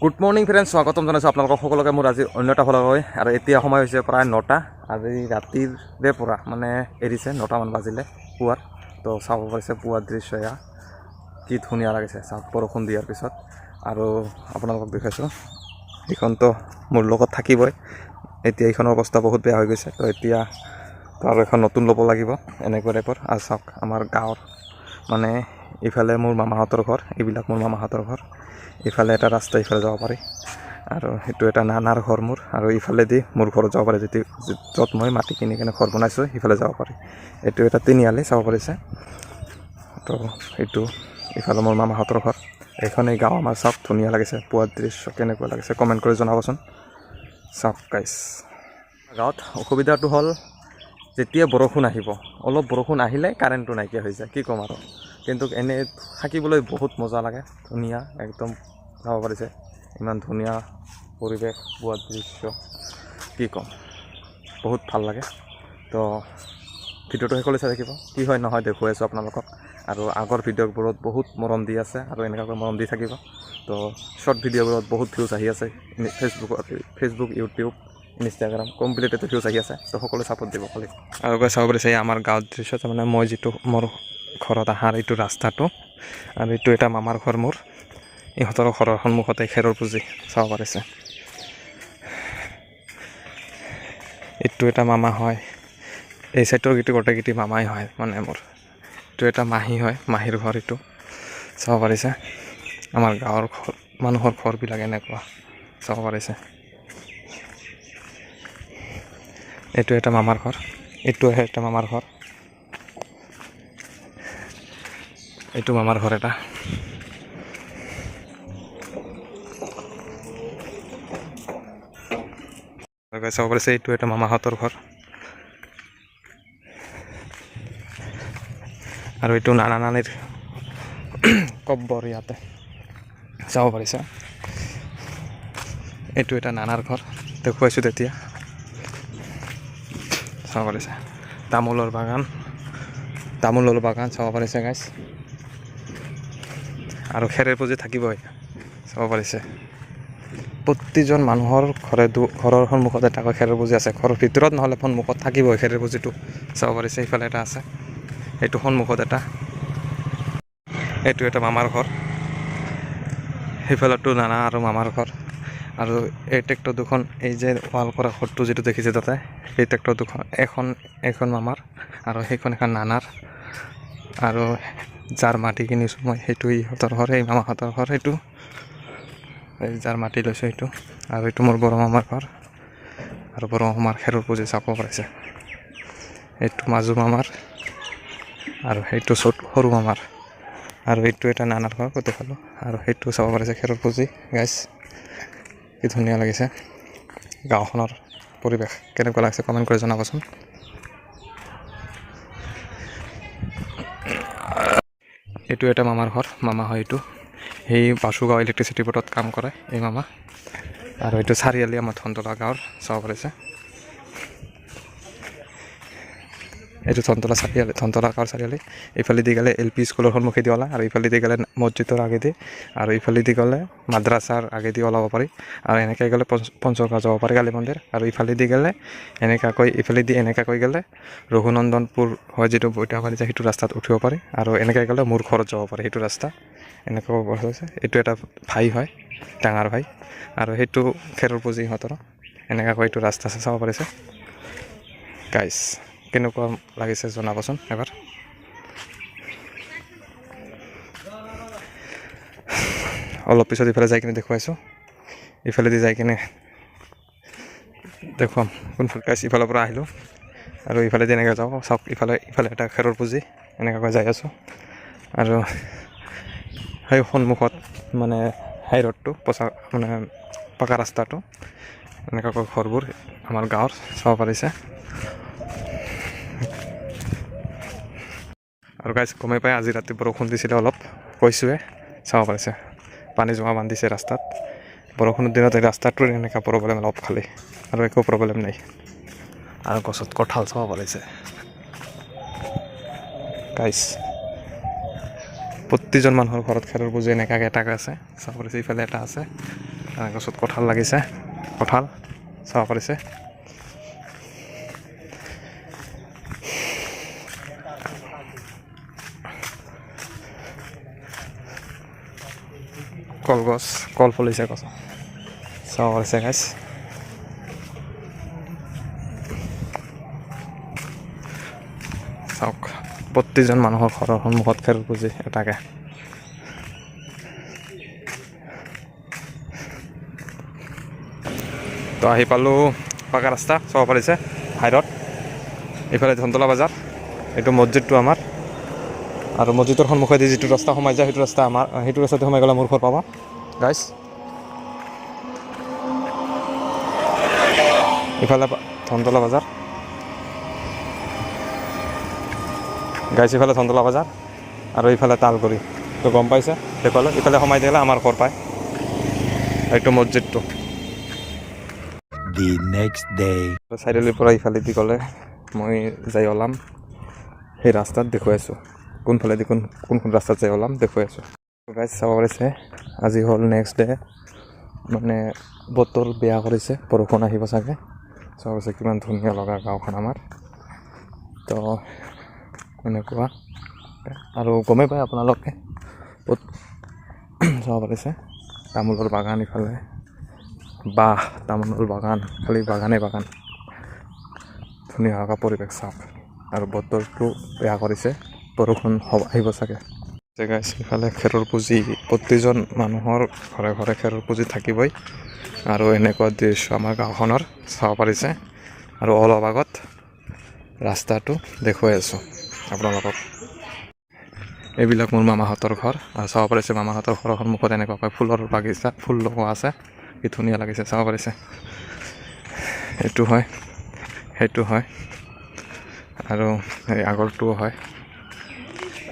Good morning friends, স্বাগতম জনাইছোঁ আপোনালোকক সকলোকে মোৰ আজি অন্য এটা ফলকৈ। আৰু এতিয়া সময় হৈছে প্ৰায় 9টা। আজি ৰাতিৰে পৰা মানে এৰিছে 9টামান বাজিলে পুৱাৰ। তো চাব পাৰিছে পুৱাৰ দৃশ্য এয়া কি ধুনীয়া লাগিছে চাওক বৰষুণ দিয়াৰ পিছত। আৰু আপোনালোকক দেখাইছোঁ এইখনতো মোৰ লগত থাকিবই। এতিয়া এইখনৰ অৱস্থা বহুত বেয়া হৈ গৈছে। তো এতিয়া আৰু এখন নতুন ল'ব লাগিব এনেকুৱা টাইপৰ। আৰু চাওক আমাৰ গাঁৱৰ মানে ইফালে মোৰ মামাহঁতৰ ঘৰ, এইবিলাক মোৰ মামাহঁতৰ ঘৰ। ইফালে এটা ৰাস্তা ইফালে যাব পাৰি আৰু সেইটো এটা নানাৰ ঘৰ মোৰ। আৰু ইফালেদি মোৰ ঘৰত যাব পাৰি, য'ত মই মাটি কিনি কিনে ঘৰ বনাইছোঁ সিফালে যাব পাৰি। এইটো এটা তিনিআলি চাব পাৰিছে। তো এইটো ইফালে মোৰ মামাহঁতৰ ঘৰ। এইখন এই গাঁও আমাৰ চাওক ধুনীয়া লাগিছে। পুৱাৰ দৃশ্য কেনেকুৱা লাগিছে কমেণ্ট কৰি জনাবচোন। চাওক গাইছ, গাঁৱত অসুবিধাটো হ'ল যেতিয়া বৰষুণ আহিব, অলপ বৰষুণ আহিলে কাৰেণ্টটো নাইকিয়া হৈ যায়, কি ক'ম আৰু। কিন্তু এনেই থাকিবলৈ বহুত মজা লাগে, ধুনীয়া একদম চাব পাৰিছে। ইমান ধুনীয়া পৰিৱেশ, পুৱাৰ দৃশ্য কি ক'ম, বহুত ভাল লাগে। তো ভিডিঅ'টো শেষলৈ চাই থাকিব, কি হয় নহয় দেখুৱাই আছোঁ আপোনালোকক। আৰু আগৰ ভিডিঅ'বোৰত বহুত মৰম দি আছে আৰু এনেকুৱাকৈ মৰম দি থাকিব। তো শ্বৰ্ট ভিডিঅ'বোৰত বহুত ভিউজ আহি আছে ফেচবুক, ইউটিউব, ইনষ্টাগ্ৰাম কমপ্লিটতে ভিউজ আহি আছে। তো সকলোৱে ছাপোৰ্ট দিব খালি। আৰু গৈ চাব পাৰিছে আমাৰ গাঁৱৰ দৃশ্য, তাৰমানে মই যিটো মোৰ ঘৰত অহাৰ এইটো ৰাস্তাটো, আৰু এইটো এটা মামাৰ ঘৰ মোৰ। ইহঁতৰ ঘৰৰ সন্মুখতে খেৰৰ পুঁজি চাব পাৰিছে। এইটো এটা মামা হয়, এই চাইডৰ গীটো গোটেইকেইটি মামাই হয় মানে মোৰ। এইটো এটা মাহী হয়, মাহীৰ ঘৰ এইটো চাব পাৰিছে। আমাৰ গাঁৱৰ মানুহৰ ঘৰবিলাক এনেকুৱা চাব পাৰিছে। এইটো এটা মামাৰ ঘৰ, এইটো এটা মামাৰ ঘৰ, এইটো মামাৰ ঘৰ এটা। চাব পাৰিছে এইটো এটা মামাহঁতৰ ঘৰ। আৰু এইটো নানা নানীৰ কব্বৰ ইয়াতে চাব পাৰিছে। এইটো এটা নানাৰ ঘৰ দেখুৱাইছোঁ তেতিয়া চাব পাৰিছে। তামোলৰ বাগান চাব পাৰিছে গাইছ। আৰু খেৰৰ পুঁজি থাকিবই চাব পাৰিছে। প্ৰতিজন মানুহৰ ঘৰৰ সন্মুখত এটাকৈ খেৰৰ পুঁজি আছে। ঘৰৰ ভিতৰত নহ'লে সন্মুখত থাকিবই খেৰৰ পুঁজিটো চাব পাৰিছে। ইফালে এটা আছে, এইটো সন্মুখত এটা, এইটো এটা মামাৰ ঘৰ, সেইফালতো নানা আৰু মামাৰ ঘৰ। আৰু এই ট্ৰেক্টৰ দুখন, এই যে ৱাল কৰা ঘৰটো যিটো দেখিছে তাতে, এই ট্ৰেক্টৰ দুখন এখন মামাৰ আৰু সেইখন এখন নানাৰ। আৰু যাৰ মাটি কিনিছোঁ মই সেইটো ইহঁতৰ ঘৰ, এই মামাহঁতৰ ঘৰ। সেইটো এই যাৰ মাটি লৈছোঁ সেইটো। আৰু এইটো মোৰ বড়ো মামাৰ ঘৰ, আৰু বড়ো মামাৰ খেৰৰ পুঁজি চাব পাৰিছে। এইটো মাজু মামাৰ আৰু সেইটো সৰু মামাৰ। আৰু এইটো এটা নানাৰ ঘৰ দেখালোঁ। আৰু সেইটো চাব পাৰিছে খেৰৰ পুঁজি গাইছ, কি ধুনীয়া লাগিছে। গাঁওখনৰ পৰিৱেশ কেনেকুৱা লাগিছে কমেণ্ট কৰি জনাবচোন। এইটো এটা মামাৰ ঘৰ, মামা হয় এইটো। সেই বাসুগাঁও ইলেক্ট্ৰিচিটি বৰ্ডত কাম কৰে এই মামা। আৰু এইটো চাৰিআলি আমাৰ ধনতলা গাঁৱৰ চাব পাৰিছে। এইটো ধনতলা গাঁৱৰ চাৰিআলি। ইফালেদি গ'লে LP স্কুলৰ সন্মুখেদি ওলা, আৰু ইফালেদি গ'লে মছজিদৰ আগেদি, আৰু ইফালেদি গ'লে মাদ্ৰাছাৰ আগেদি ওলাব পাৰি। আৰু এনেকৈ গ'লে পঞ্চগড় যাব পাৰি কালী মন্দিৰ। আৰু ইফালেদি গ'লে এনেকুৱাকৈ গ'লে ৰঘুনন্দনপুৰ হয় যিটো বৈঠাবাৰী যায় সেইটো ৰাস্তাত উঠিব পাৰি। আৰু এনেকৈ গ'লে মোৰ ঘৰত যাব পাৰি সেইটো ৰাস্তা। এনেকুৱা হৈছে। এইটো এটা ভাই হয়, ডাঙৰ ভাই। আৰু সেইটো খেৰৰ পুঁজি সিহঁতৰ। এনেকুৱাকৈ এইটো ৰাস্তা চাব পাৰিছে গাইছ। কেনেকুৱা লাগিছে জনাবচোন এবাৰ। অলপ পিছত ইফালে যাই কিনে দেখুৱাইছোঁ, ইফালেদি যাই কিনে দেখুৱাম কোনফালে গাইছ। ইফালৰ পৰা আহিলোঁ আৰু ইফালেদি এনেকৈ যাওঁ চাওক। ইফালে এটা খেৰৰ পুঁজি এনেকুৱাকৈ যাই আছোঁ। আৰু সেই সন্মুখত মানে হাই ৰোডটো মানে পকা ৰাস্তাটো, এনেকুৱাকৈ ঘৰবোৰ আমাৰ গাঁৱৰ চাব পাৰিছে। আৰু গাইছ গমেই পাই আজি ৰাতি বৰষুণ দিছিলে অলপ, কৈছোঁৱে চাব পাৰিছে। পানী জমা বান্ধিছে ৰাস্তাত। বৰষুণৰ দিনত এই ৰাস্তাটোৰ এনেকুৱা প্ৰব্লেম অলপ খালী, আৰু একো প্ৰব্লেম নাই। আৰু গছত কঁঠাল চাব পাৰিছে গাইছ। প্ৰতিজন মানুহৰ ঘৰত খেৰৰ পুঁজি এনেকুৱাকৈ এটাকৈ আছে চাব পাৰিছে। ইফালে এটা আছে, গছত কঁঠাল লাগিছে, কঁঠাল চাব পাৰিছে। কলগছ, কল ফুলিছে গছ চাব পাৰিছে গাইছ। চাওক প্ৰতিজন মানুহৰ ঘৰৰ সন্মুখত খেৰৰ পুঁজি এটাকে। তো আহি পালোঁ পাকা ৰাস্তা চাব পাৰিছে হাইৰত। এইফালে ধনতলা বজাৰ, এইটো মছজিদটো আমাৰ, আৰু মছজিদৰ সন্মুখেদি যিটো ৰাস্তা সোমাই যায় সেইটো ৰাস্তা আমাৰ, সেইটো ৰাস্তাতে সোমাই গ'লে মোৰ ঘৰ পাবা গাইছ। ইফালে ধনতলা বজাৰ গাইছ, ইফালে ধনতলা বজাৰ আৰু ইফালে তালগুৰি। তো গম পাইছে দেখুৱালে, ইফালে সোমাই দিলে আমাৰ ঘৰ পায়, এইটো মছজিদটো। The next day. চাৰিআলিৰ পৰা ইফালেদি গ'লে মই যাই ওলাম সেই ৰাস্তাত দেখুৱাই আছোঁ, কোনফালেদি কোনখন ৰাস্তাত যাই ওলাম দেখুৱাই আছোঁ গাইছ। চাব পাৰিছে আজি হ'ল নেক্সট ডে, মানে বতৰ বেয়া কৰিছে, বৰষুণ আহিব চাগে। চাব পাৰিছে কিমান ধুনীয়া লগা গাঁওখন আমাৰ। তো এনেকুৱা, আৰু গমেই পায় আপোনালোকে চাব পাৰিছে তামোলৰ বাগান, ইফালে বাহ তামোলৰ বাগান, খালি বাগানে বাগান, ধুনীয়া লগা পৰিৱেশ চাওক। আৰু বতৰটো বেয়া কৰিছে, বৰষুণ আহিব চাগে গাইছ। ইফালে খেৰৰ পুঁজি, প্ৰতিজন মানুহৰ ঘৰে ঘৰে খেৰৰ পুঁজি থাকিবই। আৰু এনেকুৱা দৃশ্য আমাৰ গাঁওখনৰ চাব পাৰিছে। আৰু অলপ আগত ৰাস্তাটো দেখুৱাই আছোঁ আপোনালোকক। এইবিলাক মোৰ মামাহঁতৰ ঘৰ, আৰু চাব পাৰিছে মামাহঁতৰ ঘৰৰ সন্মুখত এনেকুৱাকৈ ফুলৰ বাগিচা, ফুল লগোৱা আছে, কি ধুনীয়া লাগিছে চাব পাৰিছে। এইটো হয়, সেইটো হয়, আৰু এই আগৰটোও হয়,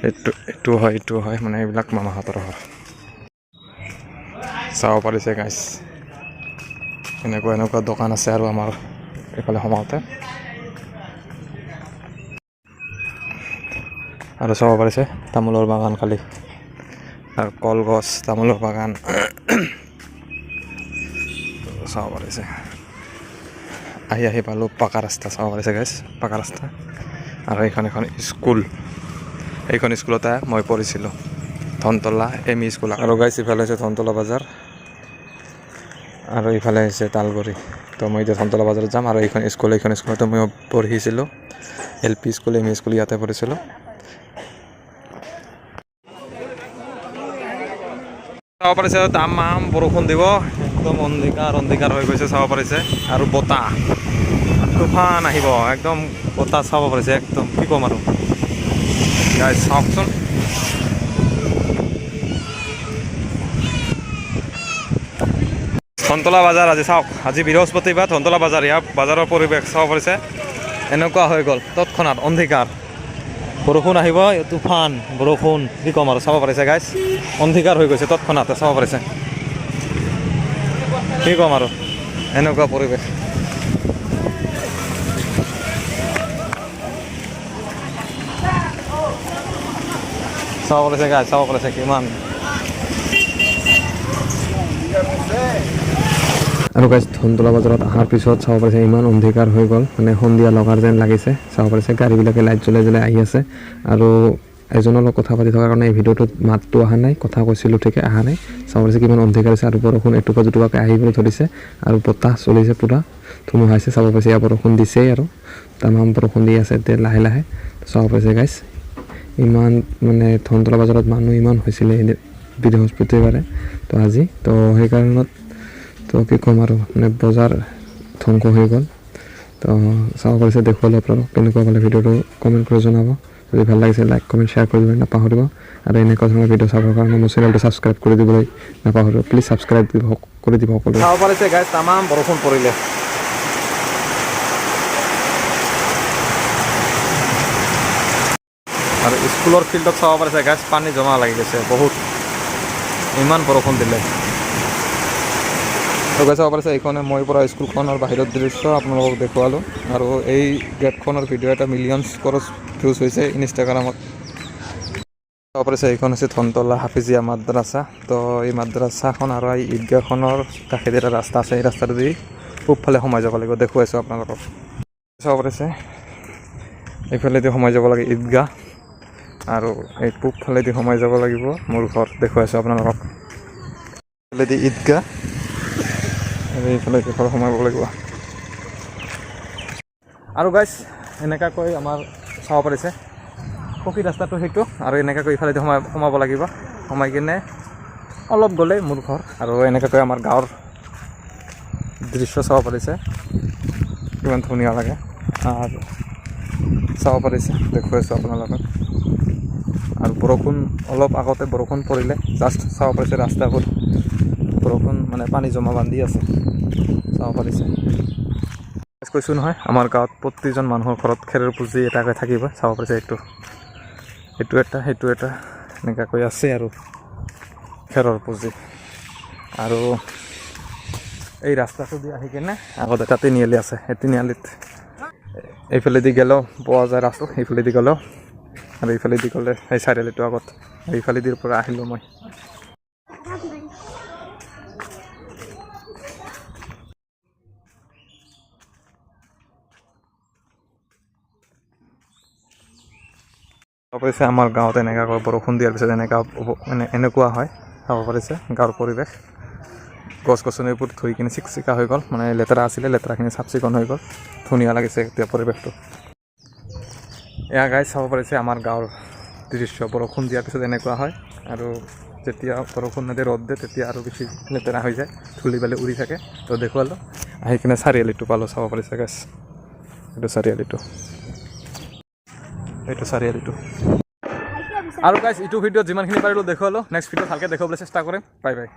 এইটো হয়, এইটো হয়, মানে এইবিলাক মামাহঁতৰ ঘৰ চাব পাৰিছে গাইছ। এনেকুৱা দোকান আছে আৰু আমাৰ এইফালে সোমাওঁতে, আৰু চাব পাৰিছে তামোলৰ বাগান খালি, আৰু কলগছ, তামোলৰ বাগান চাব পাৰিছে। আহি পালোঁ পাকা ৰাস্তা চাব পাৰিছে গাইছ, পাকা ৰাস্তা। আৰু এইখন স্কুল, এইখন স্কুলতে মই পঢ়িছিলোঁ, ধনতলা এম ই স্কুল। আৰু গাইছ ইফালে হৈছে ধনতলা বজাৰ, আৰু ইফালে হৈছে তালগুৰি। তো মই এতিয়া ধনতলা বজাৰত যাম, আৰু এইখন স্কুলতে মই পঢ়িছিলোঁ, LP school, M E school ইয়াতে পঢ়িছিলোঁ। চাব পাৰিছে তামাম বৰষুণ দিব, একদম অন্ধকাৰ হৈ গৈছে চাব পাৰিছে। আৰু বতাহ তুফান আহিব, একদম বতাহ চাব পাৰিছে, একদম কি ক'ম আৰু গাইছ চাওকচোন। ধনতলা বজাৰ আজি চাওক, আজি বৃহস্পতিবাৰ, ধনতলা বজাৰ, ইয়াৰ বজাৰৰ পৰিৱেশ চাব পাৰিছে। এনেকুৱা হৈ গ'ল তৎক্ষণাত অন্ধকাৰ, বৰষুণ আহিব, তুফান বৰষুণ, কি ক'ম আৰু চাব পাৰিছে গাইছ। অন্ধকাৰ হৈ গৈছে তৎক্ষণাতে চাব পাৰিছে, কি ক'ম আৰু এনেকুৱা পৰিৱেশ। চাব পাৰিছে গাইছ, চাব পাৰিছে কিমান। আৰু গাইছ ধনতলা বজাৰত অহাৰ পিছত চাব পাৰিছে ইমান অন্ধকাৰ হৈ গ'ল, মানে সন্ধিয়া লগাৰ যেন লাগিছে। চাব পাৰিছে গাড়ীবিলাকে লাইট জ্বলাই আহি আছে, আৰু এজনৰ লগত কথা পাতি থকাৰ কাৰণে এই ভিডিঅ'টোত মাতটো অহা নাই, কথা কৈছিলোঁ ঠিকে অহা নাই। চাব পাৰিছে কিমান অন্ধকাৰ আছে, আৰু বৰষুণ এটুপা দুটুপাকৈ আহিবলৈ ধৰিছে, আৰু বতাহ চলিছে, পূৰা ধুমুহা হৈছে। চাব পাৰিছে ইয়াৰ বৰষুণ দিছেই, আৰু তামাম বৰষুণ দি আছে এতিয়া লাহে লাহে। চাব পাৰিছে গাইছ, ইমান মানে ধনতলা বজাৰত মানুহ ইমান হৈছিলে বৃহস্পতিবাৰে, তো আজি তো সেইকাৰণত তো কি ক'ম আৰু, মানে বজাৰ ধ্বংস হৈ গ'ল। তো চাব পাৰিছে, দেখুৱালোঁ আপোনালোক কেনেকুৱা পালে ভিডিঅ'টো কমেণ্ট কৰি জনাব। যদি ভাল লাগিছে লাইক কমেণ্ট শ্বেয়াৰ কৰি দিবলৈ নাপাহৰিব, আৰু এনেকুৱা ধৰণৰ ভিডিঅ' চাবৰ কাৰণে মোৰ চেনেলটো ছাবস্ক্ৰাইব কৰি দিবলৈ নাপাহৰিব, প্লিজ ছাবস্ক্ৰাইব কৰি দিব সকলোৱে। চাব পাৰিছে গাইছ তামাম বৰষুণ পৰিলে, আৰু স্কুলৰ ফিল্ডত চাব পাৰিছে গাইছ পানী জমা লাগি গৈছে বহুত, ইমান বৰষুণ দিলে। তো গাইছ চাব পাৰিছে এইখনে মই পৰা স্কুলখনৰ বাহিৰৰ দৃশ্য আপোনালোকক দেখুৱালোঁ, আৰু এই গেটখনৰ ভিডিঅ' এটা মিলিয়নছ ক্ৰছ ভিউজ হৈছে ইনষ্টাগ্ৰামত। চাব পাৰিছে এইখন হৈছে ধনতলা হাফিজিয়া মাদ্ৰাছা। তো এই মাদ্ৰাছাখন আৰু এই ঈদগাহখনৰ কাষেদি এটা ৰাস্তা আছে। এই ৰাস্তাটো দি পূবফালে সোমাই যাব লাগিব, দেখুৱাইছোঁ আপোনালোকক। চাব পাৰিছে এইফালেদি সোমাই যাব লাগে ঈদগাহ, আৰু এই পূবফালেদি সোমাই যাব লাগিব মোৰ ঘৰ, দেখুৱাইছোঁ আপোনালোকক। এইফালেদি ঈদগাহ আৰু এইফালেদি ঘৰ সোমাব লাগিব। আৰু গাইজ এনেকুৱাকৈ আমাৰ চাব পাৰিছে পকী ৰাস্তাটো সেইটো, আৰু এনেকুৱাকৈ ইফালেদি সোমাব লাগিব। সোমাই কিনে অলপ গ'লে মোৰ ঘৰ, আৰু এনেকুৱাকৈ আমাৰ গাঁৱৰ দৃশ্য চাব পাৰিছে, কিমান ধুনীয়া লাগে। আৰু চাব পাৰিছে, দেখুৱাইছোঁ আপোনালোকক। আৰু বৰষুণ অলপ আগতে বৰষুণ পৰিলে, জাষ্ট চাব পাৰিছে ৰাস্তাবোৰ বৰষুণ মানে পানী জমা বান্ধি আছে, চাব পাৰিছে। কৈছোঁ নহয়, আমাৰ গাঁৱত প্ৰতিজন মানুহৰ ঘৰত খেৰৰ পুঁজি এটাকৈ থাকিব। চাব পাৰিছে এইটো এটা সেইটো এটা এনেকুৱাকৈ আছে আৰু খেৰৰ পুঁজি। আৰু এই ৰাস্তাটো দি আহি কিনে আগত এটা তিনিআলি আছে, সেই তিনিআলিত এইফালেদি গ'লেও পোৱা যায় ৰাস্তা, এইফালেদি গ'লেও, আৰু এইফালেদি গ'লে সেই চাৰিআলিটো আগত। এইফালেদিৰ পৰা আহিলোঁ মই। চাব পাৰিছে আমাৰ গাঁৱত এনেকুৱাকৈ বৰষুণ দিয়াৰ পিছত এনেকুৱা হয়। চাব পাৰিছে গাঁৱৰ পৰিৱেশ, গছ গছনিবোৰ ধুই কিনে চিকচিকা হৈ গ'ল, মানে লেতেৰা আছিলে, লেতেৰাখিনি চাফ চিকুণ হৈ গ'ল, ধুনীয়া লাগিছে এতিয়া পৰিৱেশটো। এয়া গাই চাব পাৰিছে আমাৰ গাঁৱৰ দৃশ্য, বৰষুণ দিয়াৰ পিছত এনেকুৱা হয়। আৰু যেতিয়া বৰষুণ নিদিয়ে ৰ'দ দিয়ে তেতিয়া আৰু বেছি লেতেৰা হৈ যায়, ধূলি বালি উৰি থাকে। তো দেখুৱালোঁ, আহি কিনে চাৰিআলিটো পালোঁ। চাব পাৰিছে গাইছ, এইটো চাৰিআলিটো, এইটো চাৰিআলিটো। আৰু গাইছ এইটো ভিডিঅ'ত যিমানখিনি পাৰিলোঁ দেখুৱালোঁ, নেক্সট ভিডিঅ' ভালকৈ দেখুৱাবলৈ চেষ্টা কৰিম। Bye bye.